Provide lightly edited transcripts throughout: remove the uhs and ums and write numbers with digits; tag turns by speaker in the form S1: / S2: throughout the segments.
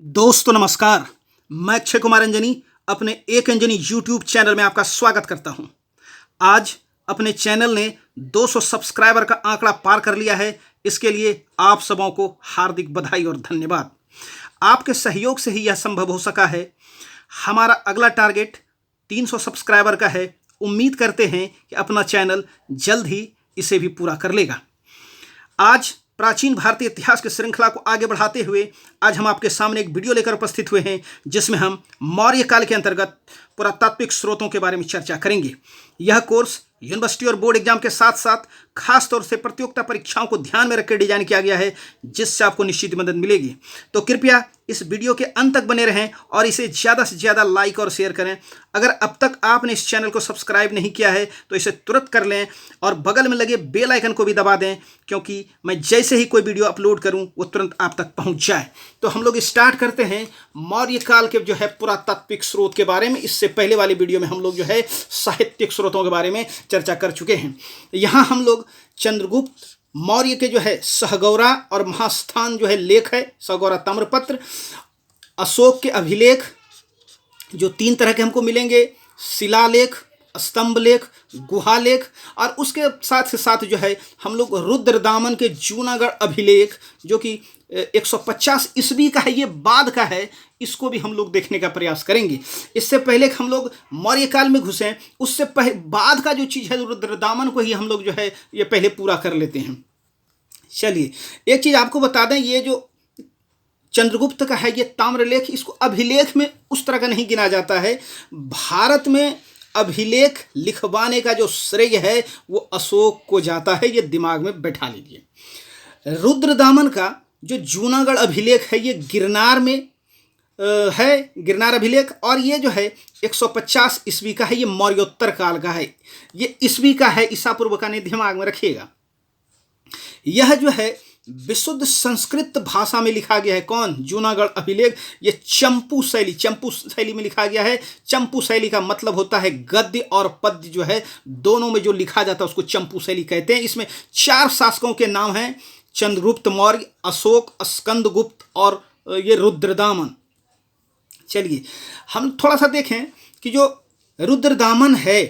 S1: दोस्तों नमस्कार। मैं अक्षय कुमार अंजनी अपने एक अंजनी यूट्यूब चैनल में आपका स्वागत करता हूं। आज अपने चैनल ने 200 सब्सक्राइबर का आंकड़ा पार कर लिया है। इसके लिए आप सबों को हार्दिक बधाई और धन्यवाद। आपके सहयोग से ही यह संभव हो सका है। हमारा अगला टारगेट 300 सब्सक्राइबर का है। उम्मीद करते हैं कि अपना चैनल जल्द ही इसे भी पूरा कर लेगा। आज प्राचीन भारतीय इतिहास की श्रृंखला को आगे बढ़ाते हुए आज हम आपके सामने एक वीडियो लेकर उपस्थित हुए हैं, जिसमें हम मौर्य काल के अंतर्गत पुरातात्विक स्रोतों के बारे में चर्चा करेंगे। यह कोर्स यूनिवर्सिटी और बोर्ड एग्जाम के साथ साथ खास तौर से प्रतियोगिता परीक्षाओं को ध्यान में रखकर डिजाइन किया गया है, जिससे आपको निश्चित मदद मिलेगी। तो कृपया इस वीडियो के अंत तक बने रहें और इसे ज़्यादा से ज़्यादा लाइक और शेयर करें। अगर अब तक आपने इस चैनल को सब्सक्राइब नहीं किया है तो इसे तुरंत कर लें और बगल में लगे बेल आइकन को भी दबा दें, क्योंकि मैं जैसे ही कोई वीडियो अपलोड करूं वो तुरंत आप तक पहुंच जाए। तो हम लोग स्टार्ट करते हैं मौर्य काल के जो है पुरातात्विक स्रोत के बारे में। इससे पहले वाली वीडियो में हम लोग जो है साहित्यिक स्रोतों के बारे में चर्चा कर चुके हैं। यहाँ हम लोग चंद्रगुप्त मौर्य के जो है सहगौरा और महास्थान जो है लेख है, सहगौरा ताम्रपत्र, अशोक के अभिलेख जो 3 तरह के हमको मिलेंगे, शिलालेख, स्तंभ लेख, गुहालेख, और उसके साथ जो है हम लोग रुद्रदामन के जूनागढ़ अभिलेख जो कि 150 ईस्वी का है, ये बाद का है, इसको भी हम लोग देखने का प्रयास करेंगे। इससे पहले हम लोग मौर्य काल में घुसें, उससे बाद का जो चीज़ है रुद्रदामन को ही हम लोग जो है ये पहले पूरा कर लेते हैं। चलिए एक चीज़ आपको बता दें, ये जो चंद्रगुप्त का है ये ताम्रलेख, इसको अभिलेख में उस तरह का नहीं गिना जाता है। भारत में अभिलेख लिखवाने का जो श्रेय है वो अशोक को जाता है, ये दिमाग में बैठा लीजिए। रुद्रदामन का जो जूनागढ़ अभिलेख है ये गिरनार में है, गिरनार अभिलेख, और ये जो है 150 ईस्वी का है, ये मौर्योत्तर काल का है, ये ईस्वी का है, ईसा पूर्व का नहीं, दिमाग में रखिएगा। यह जो है विशुद्ध संस्कृत भाषा में लिखा गया है। कौन? जूनागढ़ अभिलेख। ये चंपू शैली में लिखा गया है। चंपू शैली का मतलब होता है गद्य और पद्य जो है दोनों में जो लिखा जाता है उसको चंपू शैली कहते हैं। इसमें 4 शासकों के नाम हैं, चंद्रगुप्त मौर्य, अशोक, स्कंदगुप्त और ये रुद्रदामन। चलिए हम थोड़ा सा देखें कि जो रुद्रदामन है,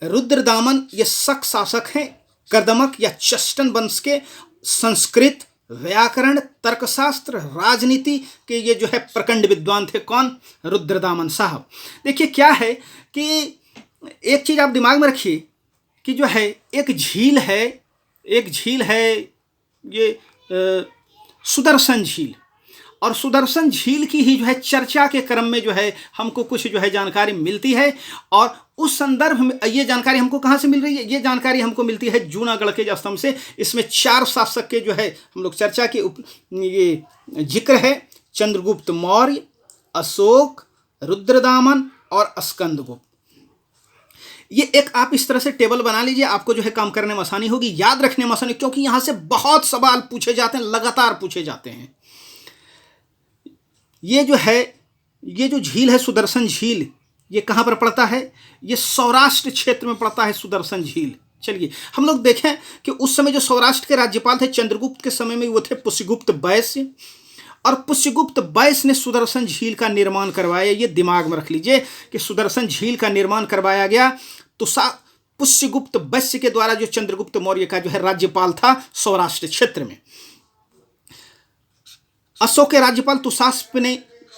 S1: रुद्रदामन ये शक शासक हैं, कर्दमक या चष्टन वंश के। संस्कृत, व्याकरण, तर्कशास्त्र, राजनीति के ये जो है प्रखंड विद्वान थे। कौन? रुद्रदामन साहब। देखिए क्या है कि एक चीज़ आप दिमाग में रखिए कि जो है एक झील है ये सुदर्शन झील, और सुदर्शन झील की ही जो है चर्चा के क्रम में जो है हमको कुछ जो है जानकारी मिलती है, और उस संदर्भ में ये जानकारी हमको कहाँ से मिल रही है? ये जानकारी हमको मिलती है जूनागढ़ के स्तंभ से। इसमें 4 शासक के जो है हम लोग चर्चा के ये जिक्र है, चंद्रगुप्त मौर्य, अशोक, रुद्रदामन और स्कंदगुप्त। ये एक आप इस तरह से टेबल बना लीजिए, आपको जो है काम करने में आसानी होगी, याद रखने में आसानी, क्योंकि यहाँ से बहुत सवाल पूछे जाते हैं, लगातार पूछे जाते हैं। ये जो है ये जो झील है सुदर्शन झील, ये कहाँ पर पड़ता है? ये सौराष्ट्र क्षेत्र में पड़ता है सुदर्शन झील। चलिए हम लोग देखें कि उस समय जो सौराष्ट्र के राज्यपाल थे चंद्रगुप्त के समय में वो थे पुष्यगुप्त वैश्य, और पुष्यगुप्त वैश्य ने सुदर्शन झील का निर्माण करवाया। ये दिमाग में रख लीजिए कि सुदर्शन झील का निर्माण करवाया गया तो पुष्यगुप्त वैश्य के द्वारा, जो चंद्रगुप्त मौर्य का जो है राज्यपाल था सौराष्ट्र क्षेत्र में। अशोक के राज्यपाल तुषास्प ने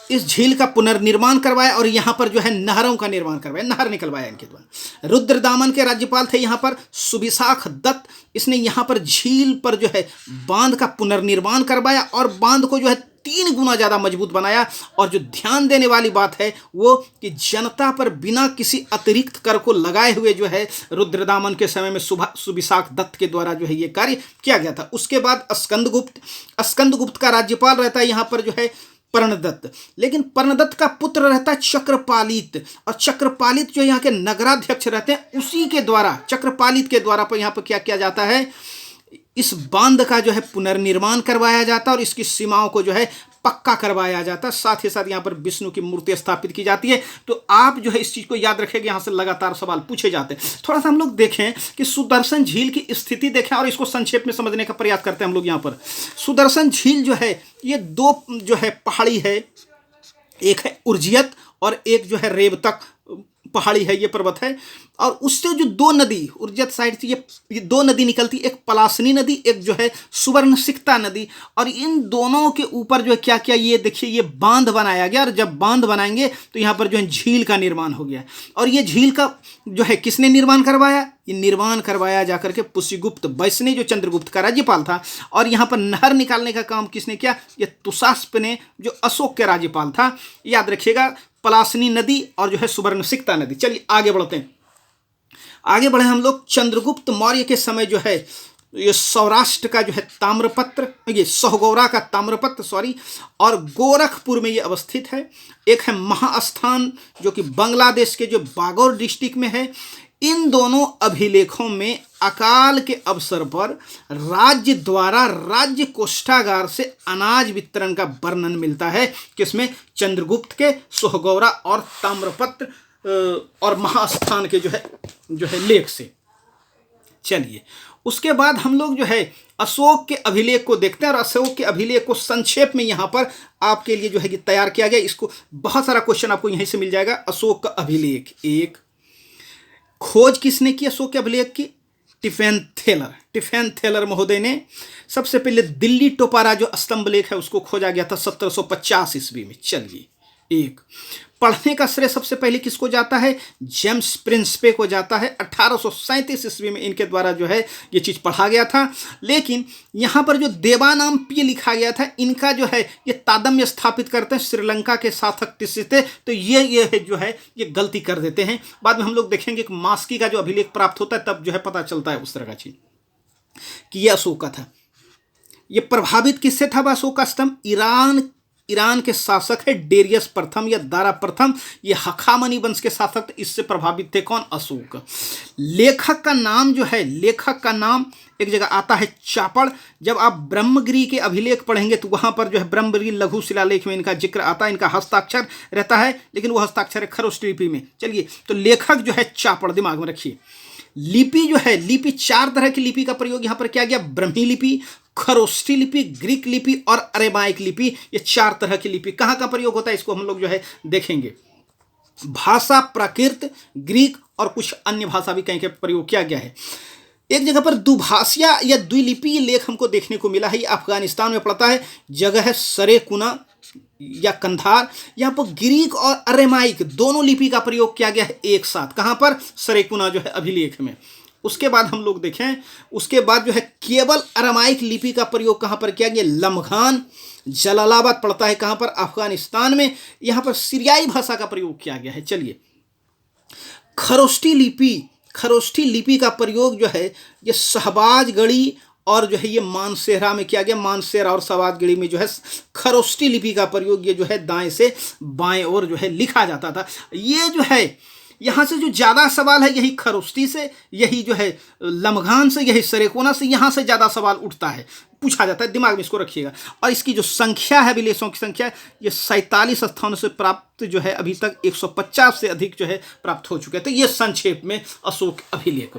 S1: इस झील का पुनर्निर्माण करवाया और यहाँ पर जो है नहरों का निर्माण करवाया, नहर निकलवाया इनके द्वारा। रुद्रदामन के राज्यपाल थे यहाँ पर सुविशाख दत्त, इसने यहाँ पर झील पर जो है बांध का पुनर्निर्माण करवाया और बांध को जो है 3 गुना ज़्यादा मजबूत बनाया। और जो ध्यान देने वाली बात है वो कि जनता पर बिना किसी अतिरिक्त कर को लगाए हुए जो है रुद्रदामन के समय में सुविशाख दत्त के द्वारा जो है ये कार्य किया गया था। उसके बाद स्कंदगुप्त का राज्यपाल रहता है यहाँ पर जो है पर्णदत्त, लेकिन पर्णदत्त का पुत्र रहता है चक्रपालित, और चक्रपालित जो यहाँ के नगराध्यक्ष रहते हैं उसी के द्वारा, चक्रपालित के द्वारा पर यहाँ पर क्या किया जाता है, इस बांध का जो है पुनर्निर्माण करवाया जाता है और इसकी सीमाओं को जो है पक्का करवाया जाता है। साथ ही साथ यहाँ पर विष्णु की मूर्ति स्थापित की जाती है। तो आप जो है इस चीज़ को याद रखेंगे, यहाँ से लगातार सवाल पूछे जाते हैं। थोड़ा सा हम लोग देखें कि सुदर्शन झील की स्थिति देखें और इसको संक्षेप में समझने का प्रयास करते हैं हम लोग। यहाँ पर सुदर्शन झील जो है ये 2 जो है पहाड़ी है, एक है उर्जियत और एक जो है रेवतक पहाड़ी है, ये पर्वत है। और उससे जो दो नदी उर्जियत साइड से ये दो नदी निकलती, एक पलासनी नदी, एक जो है सुवर्णसिक्ता नदी। और इन दोनों के ऊपर जो है क्या क्या, ये देखिए ये बांध बनाया गया। और जब बांध बनाएंगे तो यहाँ पर जो है झील का निर्माण हो गया। और ये झील का जो है किसने निर्माण करवाया? ये निर्माण करवाया जाकर के पुष्यगुप्त वैश्य, जो चंद्रगुप्त का राज्यपाल था। और यहाँ पर नहर निकालने का काम किसने किया? ये तुषास्प ने, जो अशोक के राज्यपाल था। याद रखिएगा, पलासनी नदी और जो है सुवर्णसिक्ता नदी। चलिए आगे बढ़ते हैं। आगे बढ़े हम लोग। चंद्रगुप्त मौर्य के समय जो है ये सौराष्ट्र का जो है ताम्रपत्र, ये सोहगौरा का ताम्रपत्र सॉरी, और गोरखपुर में ये अवस्थित है। एक है महास्थान जो कि बांग्लादेश के जो बागोर डिस्ट्रिक्ट में है। इन दोनों अभिलेखों में अकाल के अवसर पर राज्य द्वारा राज्य कोष्ठागार से अनाज वितरण का वर्णन मिलता है। किसमें? चंद्रगुप्त के सोहगौरा और ताम्रपत्र और महास्थान के जो है लेख से। चलिए उसके बाद हम लोग जो है अशोक के अभिलेख को देखते हैं। और अशोक के अभिलेख को संक्षेप में यहाँ पर आपके लिए जो है तैयार किया गया। इसको बहुत सारा क्वेश्चन आपको यहीं से मिल जाएगा। अशोक का अभिलेख एक, खोज किसने की अशोक के अभिलेख की? टिफेन थेलर महोदय ने सबसे पहले दिल्ली टोपारा जो स्तंभ लेख है उसको खोजा गया था 1750 ईस्वी में। चलिए एक, पढ़ने का श्रेय सबसे पहले किसको जाता है? जेम्स प्रिंसपे को जाता है। 1837 ईस्वी में इनके द्वारा जो है ये चीज़ पढ़ा गया था। लेकिन यहाँ पर जो देवानाम्पी लिखा गया था, इनका जो है ये तादम्य स्थापित करते हैं श्रीलंका के साथक टिस्सी थे। तो ये जो है ये गलती कर देते हैं। बाद में हम लोग देखेंगे कि मास्की का जो अभिलेख प्राप्त होता है तब जो है पता चलता है उस तरह का चीज़ कि यह अशोक का था। ये प्रभावित किससे था अशोक का स्तंभ? ईरान के शासक है डेरियस प्रथम या दारा प्रथम। ये हखामनी वंश के शासक, इससे प्रभावित थे कौन? अशोक। लेखक का नाम जो है, लेखक का नाम एक जगह आता है चापड़। जब आप ब्रह्मगिरी के अभिलेख पढ़ेंगे तो वहां पर जो है ब्रह्मगिरी लघु शिलालेख में इनका जिक्र आता है। इनका हस्ताक्षर रहता है, लेकिन वो हस्ताक्षर है खरोष्टी लिपि में। चलिए तो लेखक जो है चापड़, दिमाग में रखिए। लिपि जो है, लिपि चार तरह की लिपि का प्रयोग यहाँ पर किया गया। ब्रह्मी लिपि, खरोष्टी लिपि, ग्रीक लिपि और अरेमाइक लिपि। ये चार तरह की लिपि कहाँ का प्रयोग होता है इसको हम लोग जो है देखेंगे। भाषा प्राकृत, ग्रीक और कुछ अन्य भाषा भी कहीं के प्रयोग किया गया है। एक जगह पर दुभाषिया या द्विलिपि लेख हमको देखने को मिला है। ये अफगानिस्तान में पड़ता है। जगह है सरेकुना या कंधार। यहाँ पर ग्रीक और अरेमाइक दोनों लिपि का प्रयोग किया गया है एक साथ। कहाँ पर? सरेकुना जो है अभिलेख में। उसके बाद हम लोग देखें, उसके बाद जो है केवल अरामाइक लिपि का प्रयोग कहाँ पर किया गया? लमघान, जलालाबाद पड़ता है कहाँ पर? अफगानिस्तान में। यहाँ पर सीरियाई भाषा का प्रयोग किया गया है। चलिए खरोष्टी लिपि का प्रयोग जो है ये शहबाजगढ़ी और जो है ये मानसेरा में किया गया। मानसेरा और शहबाजगढ़ी में जो है खरोष्टी लिपि का प्रयोग ये जो है दाएं से बाएं ओर जो है लिखा जाता था। ये जो है यहाँ से जो ज़्यादा सवाल है यही खरोष्टी से, यही जो है लमघान से, यही सरेकोना से, यहाँ से ज़्यादा सवाल उठता है, पूछा जाता है। दिमाग में इसको रखिएगा। और इसकी जो संख्या है, अभिलेखों की संख्या, ये 47 स्थानों से प्राप्त जो है अभी तक 150 से अधिक जो है प्राप्त हो चुके हैं। तो ये संक्षेप में अशोक अभिलेख।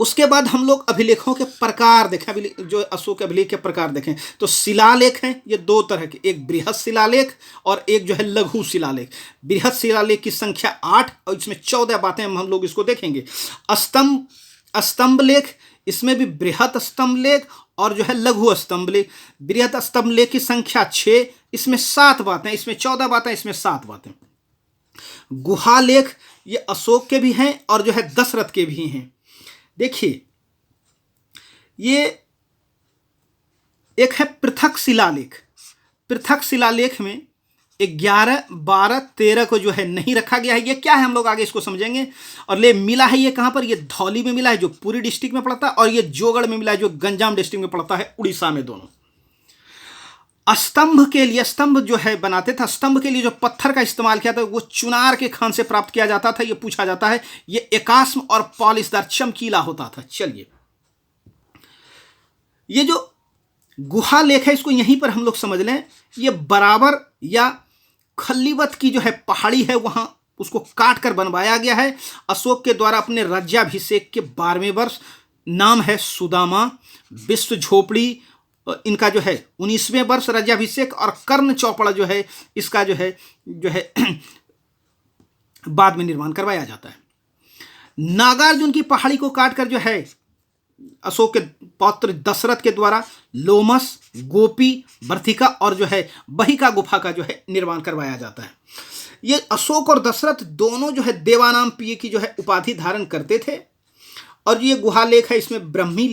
S1: उसके बाद हम लोग अभिलेखों के प्रकार देखें। जो अशोक अभिलेख के प्रकार देखें तो शिलालेख हैं ये दो तरह के, एक बृहद शिलालेख और एक जो है लघु शिलालेख। बृहद शिलालेख की संख्या 8 और इसमें 14 बातें हम लोग इसको देखेंगे। स्तंभ लेख, इसमें भी बृहद स्तंभ लेख और जो है लघु स्तंभ लेख। बृहद स्तंभ लेख की संख्या 6, इसमें 7 बातें, इसमें 14 बातें, इसमें 7 बातें। गुहा लेख ये अशोक के भी हैं और जो है दशरथ के भी हैं। देखिए ये एक है पृथक शिलालेख। पृथक शिलालेख में 11, 12, 13 को जो है नहीं रखा गया है। ये क्या है हम लोग आगे इसको समझेंगे। और ले मिला है ये कहाँ पर? ये धौली में मिला है जो पुरी डिस्ट्रिक्ट में पड़ता है, और ये जोगढ़ में मिला है जो गंजाम डिस्ट्रिक्ट में पड़ता है, उड़ीसा में दोनों। स्तंभ के लिए, स्तंभ जो है बनाते थे, स्तंभ के लिए जो पत्थर का इस्तेमाल किया था वो चुनार के खान से प्राप्त किया जाता था। ये पूछा जाता है। ये एकास्म और पॉलिशदार चमकीला होता था। चलिए ये जो गुहा लेख है इसको यहीं पर हम लोग समझ लें। ये बराबर या खल्लीवत की जो है पहाड़ी है वहां उसको काट कर बनवाया गया है अशोक के द्वारा अपने राज्याभिषेक के 12वें वर्ष। नाम है सुदामा, विश्व झोपड़ी, इनका जो है 19वें वर्ष राज्याभिषेक और कर्ण चौपड़ जो है इसका जो है बाद में निर्माण करवाया जाता है। नागार्जुन की पहाड़ी को काटकर जो है अशोक के पौत्र दशरथ के द्वारा लोमस, गोपी, बर्थिका और जो है बहिका गुफा का जो है निर्माण करवाया जाता है। ये अशोक और दशरथ दोनों जो है देवानाम पिय की जो है उपाधि धारण करते थे। और ये गुहा लेख है, इसमें ब्रह्मी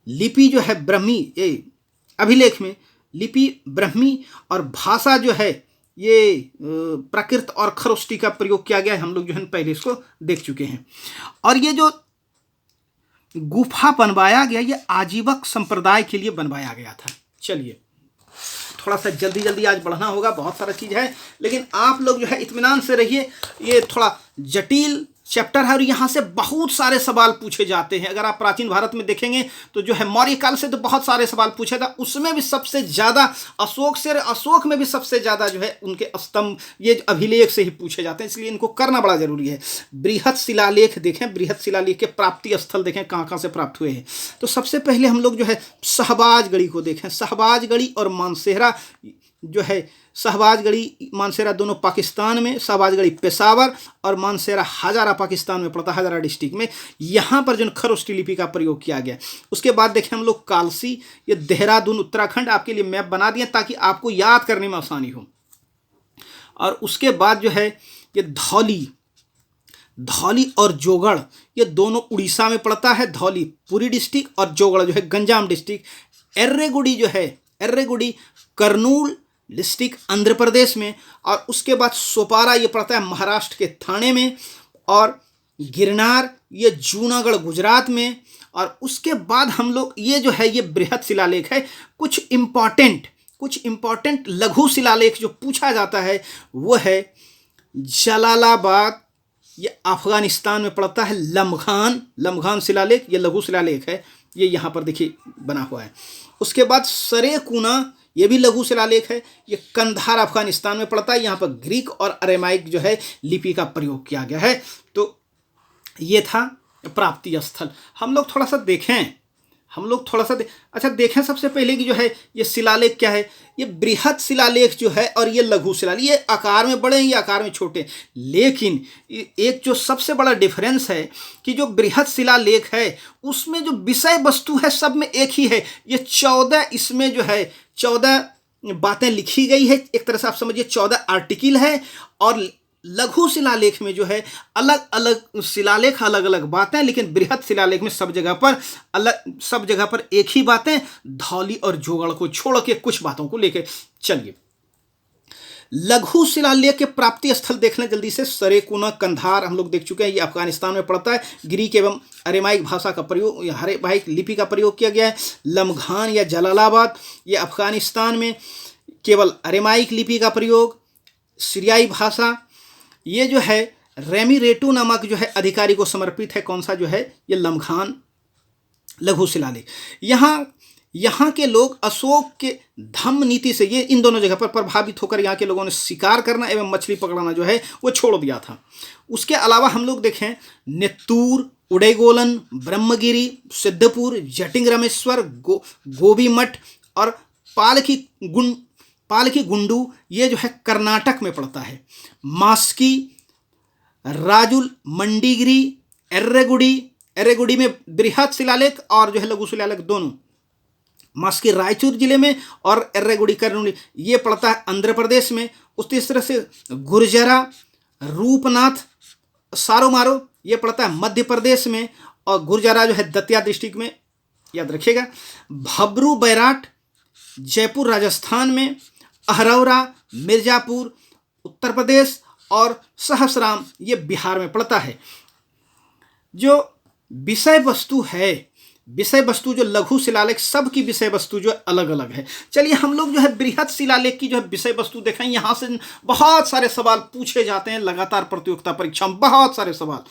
S1: लिपि जो है ब्रह्मी, ये अभिलेख में लिपि ब्रह्मी और भाषा जो है ये प्राकृत और खरोष्टी का प्रयोग किया गया है। हम लोग जो है पहले इसको देख चुके हैं। और ये जो गुफा बनवाया गया ये आजीवक संप्रदाय के लिए बनवाया गया था। चलिए थोड़ा सा जल्दी आज बढ़ना होगा, बहुत सारा चीज़ है, लेकिन आप लोग जो है इत्मीनान से रहिए। ये थोड़ा जटिल चैप्टर है और यहाँ से बहुत सारे सवाल पूछे जाते हैं। अगर आप प्राचीन भारत में देखेंगे तो जो है मौर्य काल से तो बहुत सारे सवाल पूछे था, उसमें भी सबसे ज़्यादा अशोक में भी सबसे ज़्यादा जो है उनके स्तंभ ये अभिलेख से ही पूछे जाते हैं, इसलिए इनको करना बड़ा जरूरी है। बृहत शिलालेख देखें, बृहत शिलालेख के प्राप्ति स्थल देखें कहाँ कहाँ से प्राप्त हुए हैं। तो सबसे पहले हम लोग जो है शहबाजगढ़ी को देखें। शहबाजगढ़ी और मानसेरा जो है, शहबाजगढ़ी मानसेरा दोनों पाकिस्तान में, शहबाजगढ़ी पेशावर और मानसेरा हजारा पाकिस्तान में पड़ता है, हजारा डिस्ट्रिक्ट में। यहाँ पर जो खरोष्टी लिपि का प्रयोग किया गया। उसके बाद देखें हम लोग कालसी, ये देहरादून उत्तराखंड, आपके लिए मैप बना दिए ताकि आपको याद करने में आसानी हो। और उसके बाद जो है ये धौली और जोगढ़, ये दोनों उड़ीसा में पड़ता है। धौली पुरी डिस्ट्रिक्ट और जोगढ़ जो है गंजाम डिस्ट्रिक्ट। एर्रेगुडी जो है, एर्रेगुडी कर्नूल डिस्ट्रिक्ट आंध्र प्रदेश में। और उसके बाद सोपारा ये पड़ता है महाराष्ट्र के थाने में। और गिरनार ये जूनागढ़ गुजरात में। और उसके बाद हम लोग ये जो है ये बृहत शिलालेख है। कुछ इम्पॉर्टेंट लघु शिलालेख जो पूछा जाता है वो है जलालाबाद, ये अफगानिस्तान में पड़ता है। लमघान शिलालेख ये लघु शिलालेख है, ये यहाँ पर देखिए बना हुआ है। उसके बाद सरेकुना ये भी लघु शिलालेख है, ये कंधार अफगानिस्तान में पड़ता है। यहाँ पर ग्रीक और अरेमाइक जो है लिपि का प्रयोग किया गया है। तो ये था प्राप्ति स्थल। हम लोग थोड़ा सा देखें, अच्छा देखें सबसे पहले कि जो है ये शिलालेख क्या है। ये बृहत शिलालेख जो है और ये लघु शिलालेख, ये आकार में बड़े हैं, ये आकार में छोटे। लेकिन एक जो सबसे बड़ा डिफरेंस है कि जो बृहत शिलालेख है उसमें जो विषय वस्तु है सब में एक ही है। ये 14 इसमें जो है 14 बातें लिखी गई है, एक तरह से आप समझिए 14 आर्टिकल है। और लघु शिलालेख में जो है अलग अलग शिलालेख, अलग अलग बातें, लेकिन बृहत शिलालेख में सब जगह पर एक ही बातें, धौली और जोगढ़ को छोड़ के कुछ बातों को लेकर। चलिए लघु शिलालेख के प्राप्ति स्थल देख लें जल्दी से। सरेकुना कंधार हम लोग देख चुके हैं, ये अफगानिस्तान में पड़ता है। ग्रीक एवं अरेमाइक भाषा का प्रयोग, अरेमाइक लिपि का प्रयोग किया गया है। लमघान या जलालाबाद ये अफगानिस्तान में केवल अरेमाइक लिपि का प्रयोग। सीरियाई भाषा ये जो है रेमिरेटू नामक जो है अधिकारी को समर्पित है। कौन सा जो है ये लमघान लघु शिलालेख। यहाँ के लोग अशोक के धम्म नीति से ये इन दोनों जगह पर प्रभावित होकर यहाँ के लोगों ने शिकार करना एवं मछली पकड़ना जो है वो छोड़ दिया था। उसके अलावा हम लोग देखें नेत्तूर, उडैगोलन, ब्रह्मगिरी, सिद्धपुर, जटिंग रामेश्वर, गोबी मठ और पालकी गुंडू ये जो है कर्नाटक में पड़ता है। मास्की, राजुल, मंडीगिरी, एर्रेगुडी में बृहत शिलालेख और जो है लघु शिलालेख दोनों। मास्की रायचूर जिले में और एर्रेगुडी कर्नूल ये पड़ता है आंध्र प्रदेश में। उस तीसरे से गुर्जरा, रूपनाथ, सारोमारो ये पड़ता है मध्य प्रदेश में। और गुर्जरा जो है दतिया डिस्ट्रिक्ट में, याद रखिएगा। भबरू बैराट जयपुर राजस्थान में। अहरौरा, मिर्जापुर उत्तर प्रदेश और सहसराम ये बिहार में पड़ता है। जो विषय वस्तु जो लघु शिलालेख सब की विषय वस्तु जो अलग अलग है। चलिए हम लोग जो है बृहत शिलालेख की जो है विषय वस्तु देखें। यहाँ से बहुत सारे सवाल पूछे जाते हैं लगातार प्रतियोगिता परीक्षा में, बहुत सारे सवाल।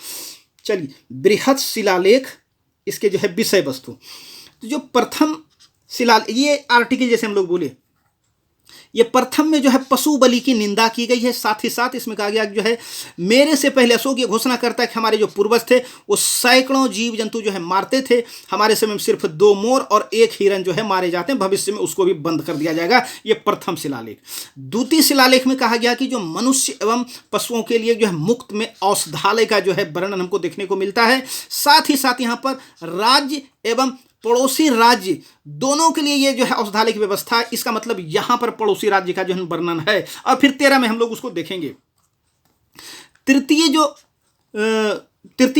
S1: चलिए बृहत शिलालेख इसके जो है विषय वस्तु, तो जो प्रथम शिलालेख ये आर्टिकल जैसे हम लोग बोले ये प्रथम में जो है पशु बलि की निंदा की गई है। साथ ही साथ इसमें कहा गया जो है मेरे से पहले अशोक ये घोषणा करता है कि हमारे जो पूर्वज थे वो सैकड़ों जीव जंतु जो है मारते थे, हमारे समय में सिर्फ 2 मोर और 1 हिरन जो है मारे जाते हैं, भविष्य में उसको भी बंद कर दिया जाएगा। ये प्रथम शिलालेख। द्वितीय शिलालेख में कहा गया कि जो मनुष्य एवं पशुओं के लिए जो है मुक्त में औषधालय का जो है वर्णन हमको देखने को मिलता है। साथ ही साथ यहाँ पर राज्य एवं पड़ोसी राज्य दोनों के लिए ये जो है औषधालय की व्यवस्था है। इसका मतलब यहां पर पड़ोसी राज्य का जो है वर्णन है। और फिर 13 में हम लोग उसको देखेंगे। तृतीय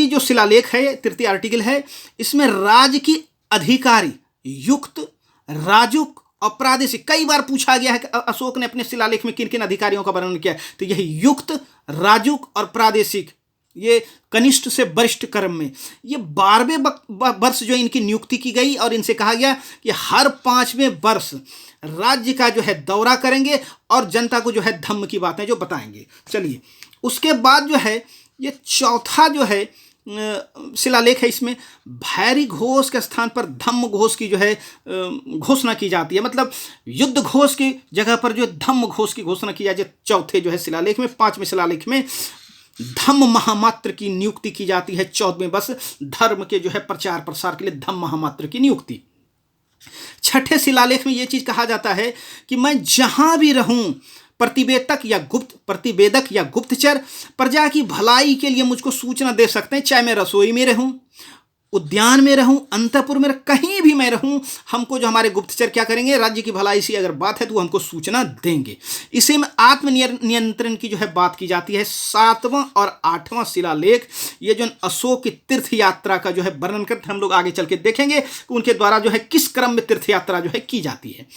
S1: जो शिलालेख है, तृतीय आर्टिकल है, इसमें राज्य की अधिकारी, युक्त, राजुक और प्रादेशिक कई बार पूछा गया है कि अशोक ने अपने शिलालेख में किन किन अधिकारियों का वर्णन किया है। तो यही युक्त, राजुक और प्रादेशिक, ये कनिष्ठ से वरिष्ठ क्रम में ये 12वें वर्ष जो इनकी नियुक्ति की गई और इनसे कहा गया कि हर 5वें वर्ष राज्य का जो है दौरा करेंगे और जनता को जो है धम्म की बातें जो बताएंगे। चलिए, उसके बाद जो है ये चौथा जो है शिलालेख है, इसमें भैरी घोष के स्थान पर धम्म घोष की जो है घोषणा की जाती है। मतलब युद्ध घोष की जगह पर जो धम्म घोष की घोषणा की जाती है चौथे जो है शिलालेख में। 5वें शिलालेख में धम्म महामात्र की नियुक्ति की जाती है। 14वें वर्ष धर्म के जो है प्रचार प्रसार के लिए धम्म महामात्र की नियुक्ति। 6ठे शिलालेख में यह चीज कहा जाता है कि मैं जहां भी रहूं प्रतिवेदक या गुप्तचर प्रजा की भलाई के लिए मुझको सूचना दे सकते हैं, चाहे मैं रसोई में रहूं, उद्यान में रहूं, अंतपुर में, कहीं भी मैं रहूं, हमको जो हमारे गुप्तचर क्या करेंगे, राज्य की भलाई से अगर बात है तो वो हमको सूचना देंगे। इसी में आत्मनियंत्रण की जो है बात की जाती है। 7वां और 8वां शिलालेख ये जो अशोक की तीर्थ यात्रा का जो है वर्णन करते, हम लोग आगे चल के देखेंगे कि उनके द्वारा जो है किस क्रम में तीर्थ यात्रा जो है की जाती है।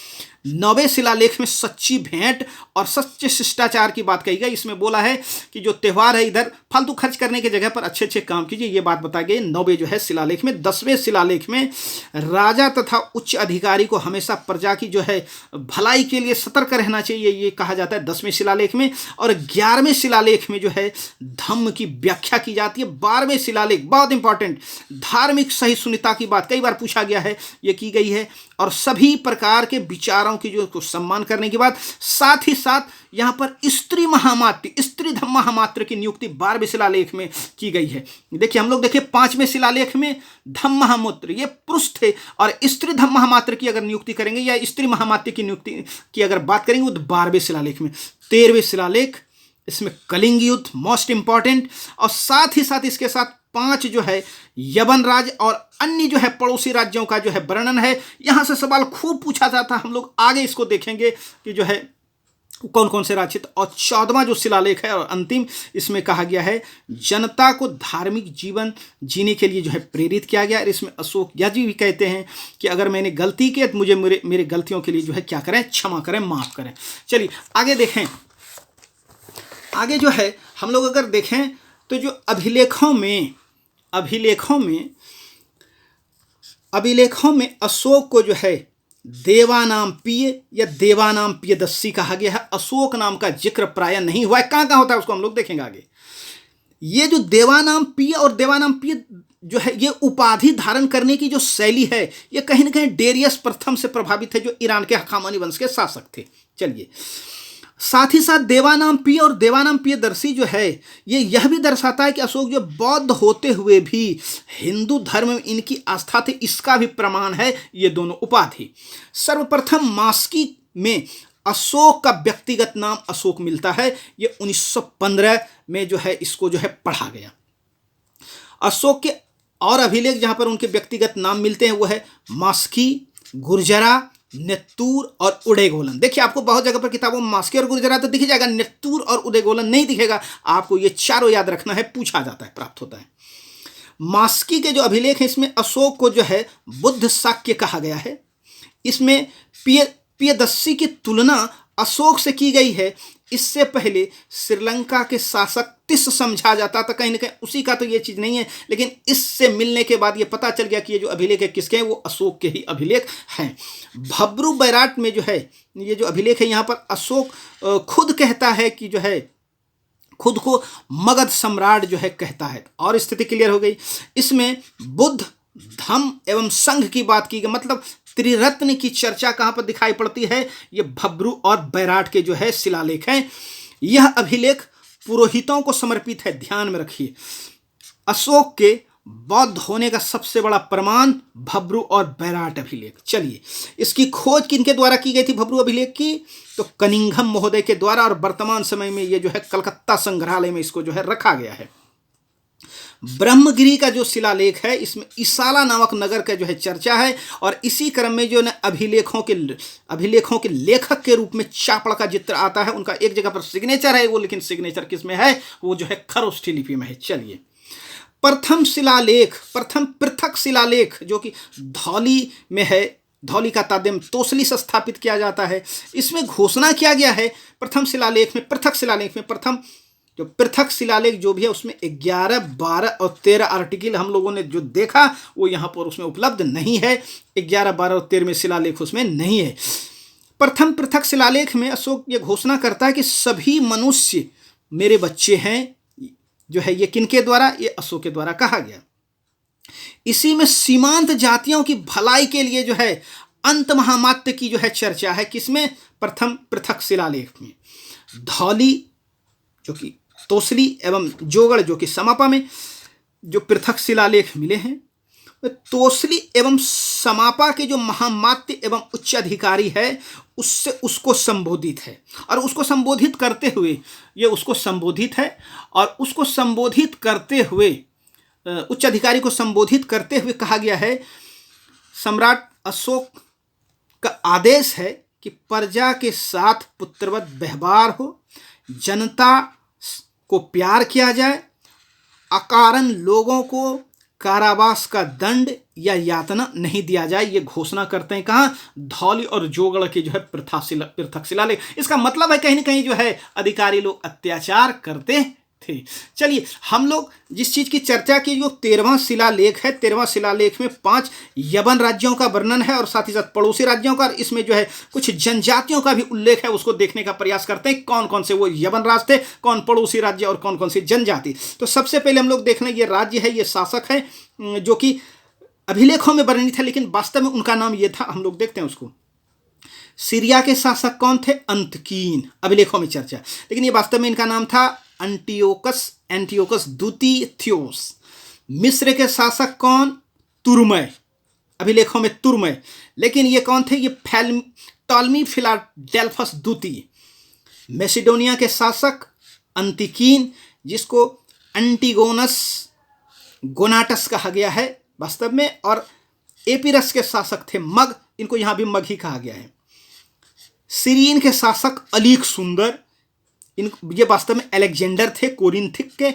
S1: 9वें शिलालेख में सच्ची भेंट और सच्चे शिष्टाचार की बात कही गई। इसमें बोला है कि जो त्यौहार है इधर फालतू खर्च करने की जगह पर अच्छे अच्छे काम कीजिए, ये बात बताई गई 9वें जो है शिलालेख में। 10वें शिलालेख में राजा तथा उच्च अधिकारी को हमेशा प्रजा की जो है भलाई के लिए सतर्क रहना चाहिए, ये कहा जाता है 10वें शिलालेख में। और 11वें शिलालेख में जो है धम्म की व्याख्या की जाती है। 12वें शिलालेख बहुत इंपॉर्टेंट, धार्मिक सहिष्णुता की बात कई बार पूछा गया है, ये की गई है। और सभी प्रकार के विचारों की जो को सम्मान करने की बात। साथ ही साथ यहाँ पर स्त्री महामात्र, स्त्री धम्म महामात्र की नियुक्ति 12वें शिलालेख में की गई है। देखिए, हम लोग देखिए 5वें शिलालेख में धम्म महामात्र ये पुरुष थे, और स्त्री धम्म महामात्र की अगर नियुक्ति करेंगे या स्त्री महामात्र की नियुक्ति की अगर बात करेंगे वो 12वें शिलालेख में। 13वें शिलालेख, इसमें कलिंग युद्ध मोस्ट इंपॉर्टेंट, और साथ ही साथ इसके साथ 5 जो है यवन राज्य और अन्य जो है पड़ोसी राज्यों का जो है वर्णन है। यहां से सवाल खूब पूछा जाता है, हम लोग आगे इसको देखेंगे कि जो है कौन कौन से राज्य। और 14वां जो शिलालेख है और अंतिम, इसमें कहा गया है जनता को धार्मिक जीवन जीने के लिए जो है प्रेरित किया गया। और इसमें अशोक यह भी कहते हैं कि अगर मैंने गलती की तो मुझे मेरे गलतियों के लिए जो है क्या करें, क्षमा करें, माफ करें। चलिए आगे देखें। आगे जो है हम लोग अगर देखें तो जो अभिलेखों में अशोक को जो है देवानाम पिय या देवानाम पियदस्सी कहा गया है। अशोक नाम का जिक्र प्राय नहीं हुआ है। कहाँ होता है उसको हम लोग देखेंगे आगे। ये जो देवानाम पिय और देवानाम पिय जो है ये उपाधि धारण करने की जो शैली है ये कहीं ना कहीं डेरियस प्रथम से प्रभावित है, जो ईरान के हखामनी वंश के शासक थे। चलिए, साथ ही साथ देवानाम पिय और देवानाम पियदर्शी जो है ये यह भी दर्शाता है कि अशोक जो बौद्ध होते हुए भी हिंदू धर्म में इनकी आस्था थी, इसका भी प्रमाण है ये दोनों उपाधि। सर्वप्रथम मास्की में अशोक का व्यक्तिगत नाम अशोक मिलता है। ये 1915 में जो है इसको जो है पढ़ा गया। अशोक के और अभिलेख जहां पर उनके व्यक्तिगत नाम मिलते हैं वो है मास्की, गुर्जरा, नेत्तूर और उदयगोलन। देखिए, आपको बहुत जगह पर किताबों में मास्की और गुर्जरा तो दिख जाएगा, नेत्तूर और उदयगोलन नहीं दिखेगा। आपको ये चारों याद रखना है, पूछा जाता है, प्राप्त होता है। मास्की के जो अभिलेख है इसमें अशोक को जो है बुद्ध शाक्य कहा गया है। इसमें पियदस्सी की तुलना अशोक से की गई है। इससे पहले श्रीलंका के शासक तिस समझा जाता था, कहीं ना कहीं उसी का तो ये चीज़ नहीं है, लेकिन इससे मिलने के बाद ये पता चल गया कि ये जो अभिलेख है किसके हैं, वो अशोक के ही अभिलेख हैं। भब्रू बैराट में जो है ये जो अभिलेख है यहाँ पर अशोक खुद कहता है कि जो है खुद को मगध सम्राट जो है कहता है, और स्थिति क्लियर हो गई। इसमें बुद्ध, धम्म एवं संघ की बात की गई, मतलब त्रिरत्न की चर्चा कहाँ पर दिखाई पड़ती है? ये भब्रू और बैराट के जो है शिलालेख हैं। यह अभिलेख पुरोहितों को समर्पित है, ध्यान में रखिए। अशोक के बौद्ध होने का सबसे बड़ा प्रमाण भब्रू और बैराट अभिलेख। चलिए, इसकी खोज किनके द्वारा की गई थी भब्रू अभिलेख की? तो कनिंघम महोदय के द्वारा, और वर्तमान समय में ये जो है कलकत्ता संग्रहालय में इसको जो है रखा गया है। ब्रह्मगिरी का जो शिलालेख है, इसमें इसाला नामक नगर का जो है चर्चा है, और इसी क्रम में जो है अभिलेखों के लेखक के रूप में चापड़ का जिक्र आता है। उनका एक जगह पर सिग्नेचर है वो, लेकिन सिग्नेचर किसमें है? वो जो है खरोष्ठी लिपि में है। चलिए, प्रथम पृथक शिलालेख जो कि धौली में है, धौली का ताद्यम तोसली से स्थापित किया जाता है। इसमें घोषणा किया गया है पृथक शिलालेख में प्रथम जो पृथक शिलालेख जो भी है उसमें 11, 12 और 13 आर्टिकल हम लोगों ने जो देखा वो यहाँ पर उसमें उपलब्ध नहीं है। 11, 12 और 13 में शिलालेख उसमें नहीं है। प्रथम पृथक शिलालेख में अशोक ये घोषणा करता है कि सभी मनुष्य मेरे बच्चे हैं। जो है ये किनके द्वारा? ये अशोक के द्वारा कहा गया। इसी में सीमांत जातियों की भलाई के लिए जो है अंत महामात्य की जो है चर्चा है। किसमें? प्रथम पृथक शिलालेख में। धौली जो कि तोसली एवं जोगड़ जो कि समापा में जो पृथक शिलालेख मिले हैं, तोसली एवं समापा के जो महामात्य एवं उच्च अधिकारी है उससे उसको संबोधित है, और उसको संबोधित करते हुए ये उसको संबोधित है, और उसको संबोधित करते हुए उच्च अधिकारी को संबोधित करते हुए कहा गया है, सम्राट अशोक का आदेश है कि प्रजा के साथ पुत्रवत व्यवहार हो, जनता को प्यार किया जाए, अकारण लोगों को कारावास का दंड या यातना नहीं दिया जाए। ये घोषणा करते हैं कहाँ? धौली और जोगड़ के जो है पृथक शिलालेख। इसका मतलब है कहीं ना कहीं जो है अधिकारी लोग अत्याचार करते थे। चलिए, हम लोग जिस चीज की चर्चा की, जो 13वां शिलालेख है, 13वां शिलालेख में 5 यवन राज्यों का वर्णन है और साथ ही साथ पड़ोसी राज्यों का, और इसमें जो है कुछ जनजातियों का भी उल्लेख है। उसको देखने का प्रयास करते हैं कौन कौन से वो यवन राज थे, कौन पड़ोसी राज्य और कौन कौन सी जनजाति। तो सबसे पहले हम लोग देख लें, ये राज्य है, ये शासक है जो कि अभिलेखों में वर्णित है, लेकिन वास्तव में उनका नाम ये था। हम लोग देखते हैं उसको। सीरिया के शासक कौन थे? अंतकीन, अभिलेखों में चर्चा, लेकिन ये वास्तव में इनका नाम था एंटियोकस द्वितीय थियोस। मिस्र के शासक कौन? तुर्मय, अभिलेखों में तुर्मय, लेकिन ये कौन थे? ये टॉलमी फिलाडेल्फस द्वितीय। मैसिडोनिया के शासक अंतिकीन, जिसको एंटिगोनस गोनाटस कहा गया है वास्तव में, और एपिरस के शासक थे मग, इनको यहां भी मग ही कहा गया है। सीरियन के शासक अलीक सुंदर, ये वास्तव में अलेक्जेंडर थे कोरिन्थिक के।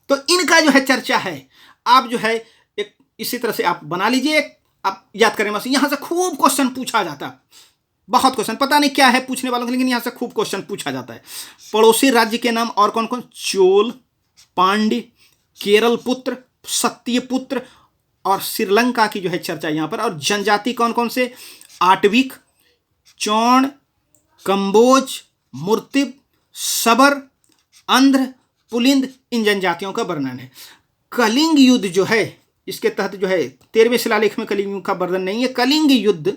S1: तो इनका जो है चर्चा है। आप जो है एक इसी तरह से आप बना लीजिए, आप याद करें। बस यहां से खूब क्वेश्चन पूछा जाता है, बहुत क्वेश्चन, पता नहीं क्या है पूछने वालों को, लेकिन यहां से खूब क्वेश्चन पूछा जाता है। पड़ोसी राज्य के नाम और कौन कौन? चोल, पांड्य, केरल पुत्र, सत्यपुत्र और श्रीलंका की जो है चर्चा यहां पर। और जनजाति कौन कौन से? आटविक, चौण, कंबोज, मूर्तिब, सबर, आंध्र, पुलिंद, इन जनजातियों का वर्णन है। कलिंग युद्ध जो है इसके तहत जो है 13वें शिलालेख में कलिंग युद्ध का वर्णन नहीं है। कलिंग युद्ध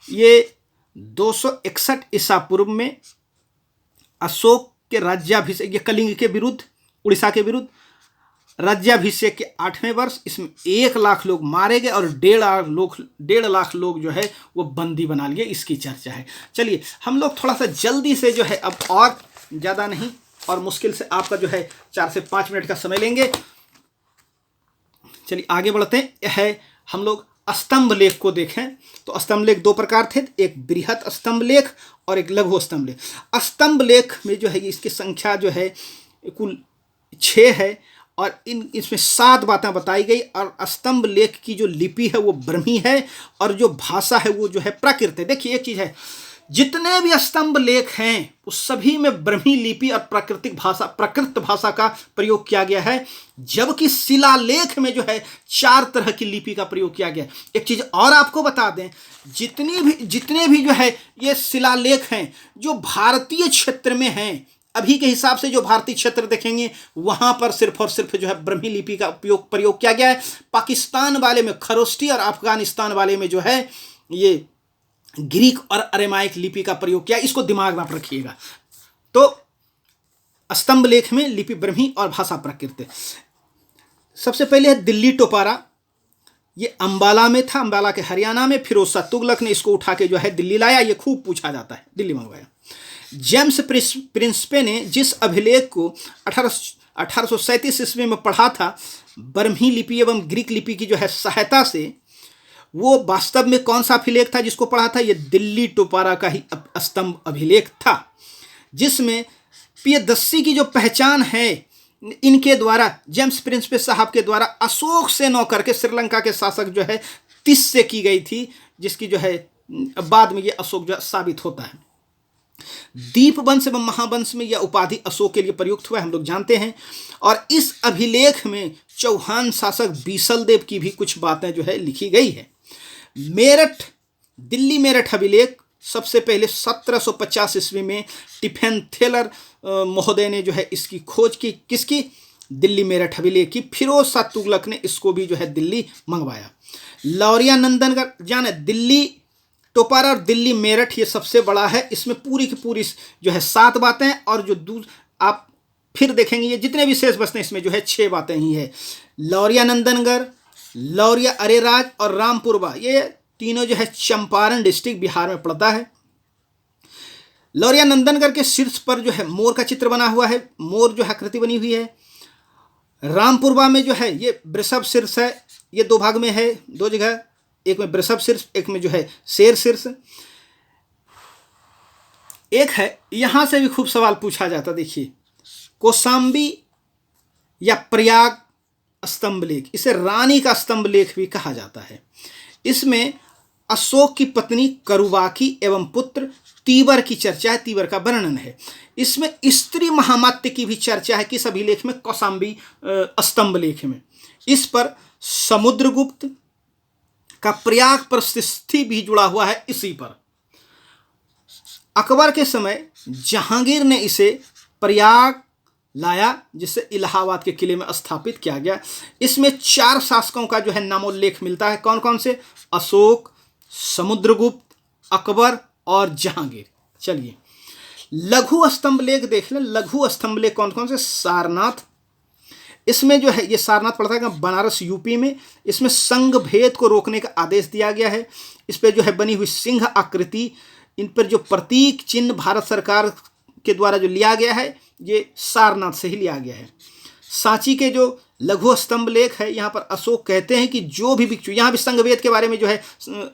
S1: ये 261 ईसा पूर्व में अशोक के राज्याभिषेक, ये कलिंग के विरुद्ध, उड़ीसा के विरुद्ध राज्याभिषेक के 8वें वर्ष, इसमें 1 लाख लोग मारे गए और 1.5 लाख लोग जो है वो बंदी बना लिए, इसकी चर्चा है। चलिए, हम लोग थोड़ा सा जल्दी से जो है, अब और ज़्यादा नहीं और मुश्किल से आपका जो है 4 से 5 मिनट का समय लेंगे। चलिए आगे बढ़ते हैं। हम लोग स्तंभ लेख को देखें तो स्तंभ लेख 2 प्रकार थे, एक बृहत स्तंभ लेख और एक लघु स्तंभ लेख। स्तंभ लेख में जो है इसकी संख्या जो है कुल 6 है और इसमें 7 बातें बताई गई। और स्तंभ लेख की जो लिपि है वो ब्रह्मी है और जो भाषा है वो जो है प्राकृत है। देखिए एक चीज़ है, जितने भी स्तंभ लेख हैं उस सभी में ब्रह्मी लिपि और प्राकृत भाषा का प्रयोग किया गया है, जबकि शिलालेख में जो है 4 तरह की लिपि का प्रयोग किया गया है। एक चीज़ और आपको बता दें, जितने भी जो है ये शिलालेख हैं जो भारतीय क्षेत्र में हैं, अभी के हिसाब से जो भारतीय क्षेत्र देखेंगे वहां पर सिर्फ और सिर्फ जो है ब्रह्मी लिपि का प्रयोग किया गया है। पाकिस्तान वाले में खरोष्ठी और अफगानिस्तान वाले में जो है ये ग्रीक और अरेमाइक लिपि का प्रयोग किया। इसको दिमाग में आप रखिएगा। तो स्तंभ लेख में लिपि ब्रह्मी और भाषा प्राकृत। सबसे पहले है दिल्ली टोपारा। ये अंबाला में था, अंबाला के हरियाणा में। फिरोज शाह तुगलक ने इसको उठा के जो है दिल्ली लाया। ये खूब पूछा जाता है, दिल्ली मंगवाया। जेम्स प्रिंस्पे ने जिस अभिलेख को 1837 ईस्वी में पढ़ा था ब्रह्मी लिपि एवं ग्रीक लिपि की जो है सहायता से, वो वास्तव में कौन सा अभिलेख था जिसको पढ़ा था? ये दिल्ली टोपारा का ही स्तंभ अभिलेख था, जिसमें पियदस्सी की जो पहचान है इनके द्वारा, जेम्स प्रिंस्पे साहब के द्वारा अशोक से नौ करके श्रीलंका के शासक जो है तिस से की गई थी, जिसकी जो है बाद में ये अशोक जो साबित होता है। दीप वंश एवं महावंश में यह उपाधि अशोक के लिए प्रयुक्त हुआ है, हम लोग जानते हैं। और इस अभिलेख में चौहान शासक बीसल देव की भी कुछ बातें जो है लिखी गई है। मेरठ, दिल्ली मेरठ अभिलेख सबसे पहले 1750 ईस्वी में टिफेन थेलर महोदय ने जो है इसकी खोज की। किसकी? दिल्ली मेरठ अभिलेख की। फिरोज शाह तुगलक ने इसको भी जो है दिल्ली मंगवाया। लौरिया नंदनगढ़ जाने, दिल्ली टोपारा और दिल्ली मेरठ ये सबसे बड़ा है। इसमें पूरी की पूरी जो है 7 बातें, और जो आप फिर देखेंगे ये जितने भी शेष बचते हैं इसमें जो है 6 बातें ही है। लौरिया नंदनगढ़, लौरिया अरेराज और रामपुरवा, ये तीनों जो है चंपारण डिस्ट्रिक्ट बिहार में पड़ता है। लौरिया नंदनगढ़ के शीर्ष पर जो है मोर का चित्र बना हुआ है, मोर जो है आकृति बनी हुई है। रामपुरवा में जो है ये वृषभ शीर्ष है। ये 2 भाग में है, 2 जगह, एक में वृषभ शीर्ष, एक में जो है शेर शीर्ष। एक है, यहां से भी खूब सवाल पूछा जाता, देखिए, कौशाम्बी या प्रयाग स्तंभ लेख, इसे रानी का स्तंभ लेख भी कहा जाता है। इसमें अशोक की पत्नी करुवाकी एवं पुत्र तीवर की चर्चा है, तीवर का वर्णन है। इसमें स्त्री महामात्य की भी चर्चा है। किस अभिलेख में? कौशाम्बी स्तंभ लेख में। इस पर समुद्रगुप्त का प्रयाग पर स्थिति भी जुड़ा हुआ है। इसी पर अकबर के समय जहांगीर ने इसे प्रयाग लाया, जिसे इलाहाबाद के किले में स्थापित किया गया। इसमें 4 शासकों का जो है नामोल्लेख मिलता है। कौन कौन से? अशोक, समुद्रगुप्त, अकबर और जहांगीर। चलिए लघु स्तंभ लेख देख लें। लघु स्तंभ लेख कौन कौन से? सारनाथ, इसमें जो है ये सारनाथ पड़ता है बनारस यूपी में। इसमें संघ भेद को रोकने का आदेश दिया गया है। इस पर जो है बनी हुई सिंह आकृति, इन पर जो प्रतीक चिन्ह भारत सरकार के द्वारा जो लिया गया है, ये सारनाथ से ही लिया गया है। सांची के जो लघु स्तंभ लेख है, यहाँ पर अशोक कहते हैं कि जो भी भिक्षु, यहाँ भी संघ भेद के बारे में जो है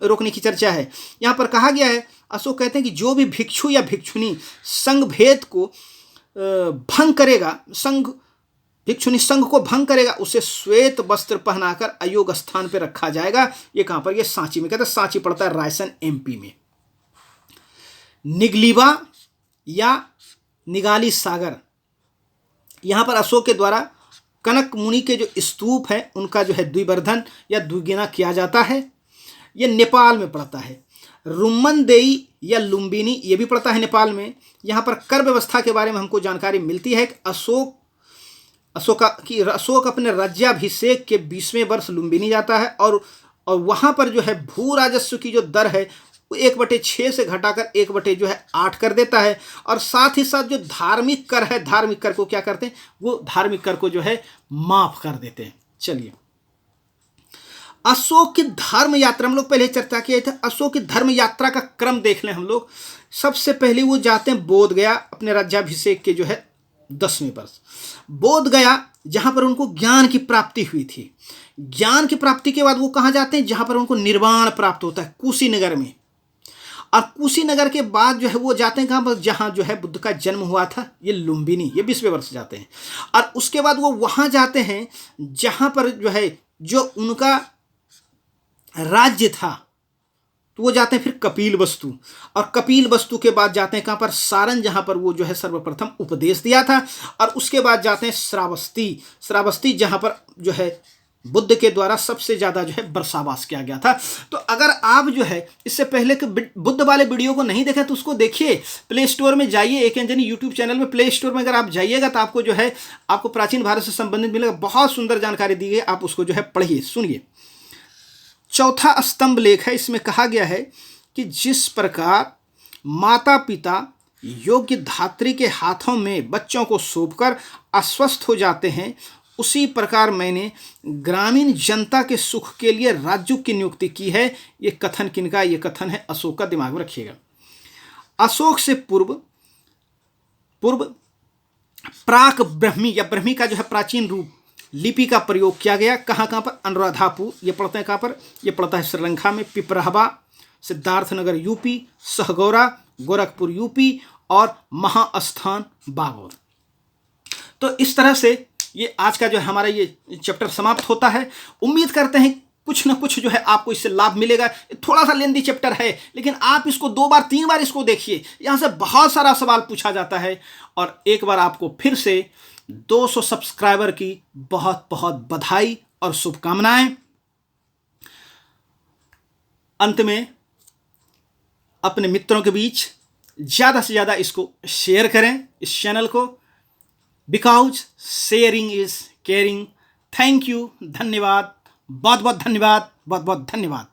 S1: रोकने की चर्चा है। यहाँ पर कहा गया है, अशोक कहते हैं कि जो भी भिक्षु या भिक्षुनी संघ भेद को भंग करेगा, भिक्षुनी संघ को भंग करेगा, उसे श्वेत वस्त्र पहनाकर अयोग स्थान पर रखा जाएगा। ये कहाँ पर? ये सांची में। कहते हैं सांची पड़ता है रायसेन एमपी में। निगलीवा या निगाली सागर, यहाँ पर अशोक के द्वारा कनक मुनि के जो स्तूप है उनका जो है द्विवर्धन या द्विगुना किया जाता है। ये नेपाल में पड़ता है। रुम्मनदेई या लुम्बिनी, ये भी पड़ता है नेपाल में। यहाँ पर कर व्यवस्था के बारे में हमको जानकारी मिलती है कि अशोक अपने राज्याभिषेक के 20वें वर्ष लुम्बिनी जाता है, और वहाँ पर जो है भू राजस्व की जो दर है वो 1/6 से घटाकर 1/8 कर देता है। और साथ ही साथ जो धार्मिक कर है, धार्मिक कर को क्या करते हैं? वो धार्मिक कर को जो है माफ कर देते हैं। चलिए अशोक की धर्म यात्रा, हम लोग पहले चर्चा किए थे। अशोक की धर्म यात्रा का क्रम देख लें हम लोग। सबसे पहले वो जाते हैं बोध गया, अपने राज्याभिषेक के जो है 10वें वर्ष। बोध गया जहाँ पर उनको ज्ञान की प्राप्ति हुई थी। ज्ञान की प्राप्ति के बाद वो कहाँ जाते हैं? जहाँ पर उनको निर्वाण प्राप्त होता है, कुशीनगर में। और कुशीनगर के बाद जो है वो जाते हैं कहाँ पर? जहाँ जो है बुद्ध का जन्म हुआ था, ये लुम्बिनी, ये 20वें वर्ष जाते हैं। और उसके बाद वो वहाँ जाते हैं जहाँ पर जो है जो उनका राज्य था, तो वो जाते हैं फिर कपिल वस्तु। और कपिल वस्तु के बाद जाते हैं कहाँ पर? सारन, जहाँ पर वो जो है सर्वप्रथम उपदेश दिया था। और उसके बाद जाते हैं श्रावस्ती, जहाँ पर जो है बुद्ध के द्वारा सबसे ज़्यादा जो है वर्षावास किया गया था। तो अगर आप जो है इससे पहले के बुद्ध वाले वीडियो को नहीं देखा तो उसको देखिए। प्ले स्टोर में जाइए, एक अंजनी यूट्यूब चैनल में प्ले स्टोर में अगर आप जाइएगा तो आपको जो है आपको प्राचीन भारत से संबंधित मिलेगा, बहुत सुंदर जानकारी दी गई। आप उसको जो है पढ़िए, सुनिए। चौथा स्तंभ लेख है। इसमें कहा गया है कि जिस प्रकार माता पिता योग्य धात्री के हाथों में बच्चों को सौंपकर अस्वस्थ हो जाते हैं, उसी प्रकार मैंने ग्रामीण जनता के सुख के लिए राजू की नियुक्ति की है। ये कथन किनका? ये कथन है अशोक का, दिमाग में रखिएगा। अशोक से पूर्व प्राक ब्रह्मी या ब्रह्मी का जो है प्राचीन रूप लिपि का प्रयोग किया गया। कहाँ कहाँ पर? अनुराधापुर, ये पढ़ते हैं कहाँ पर? ये पढ़ता है श्रीलंका में, पिपराहवा सिद्धार्थनगर यूपी, सहगौरा गोरखपुर यूपी और महास्थान बागौर। तो इस तरह से ये आज का जो है हमारा ये चैप्टर समाप्त होता है। उम्मीद करते हैं कुछ ना कुछ जो है आपको इससे लाभ मिलेगा। थोड़ा सा लेंदी चैप्टर है, लेकिन आप इसको 2 बार 3 बार इसको देखिए। यहाँ से बहुत सारा सवाल पूछा जाता है। और एक बार आपको फिर से 200 सब्सक्राइबर की बहुत बहुत बधाई और शुभकामनाएं। अंत में अपने मित्रों के बीच ज़्यादा से ज़्यादा इसको शेयर करें, इस चैनल को, because sharing is caring. Thank you, धन्यवाद, बहुत बहुत धन्यवाद, बहुत बहुत धन्यवाद।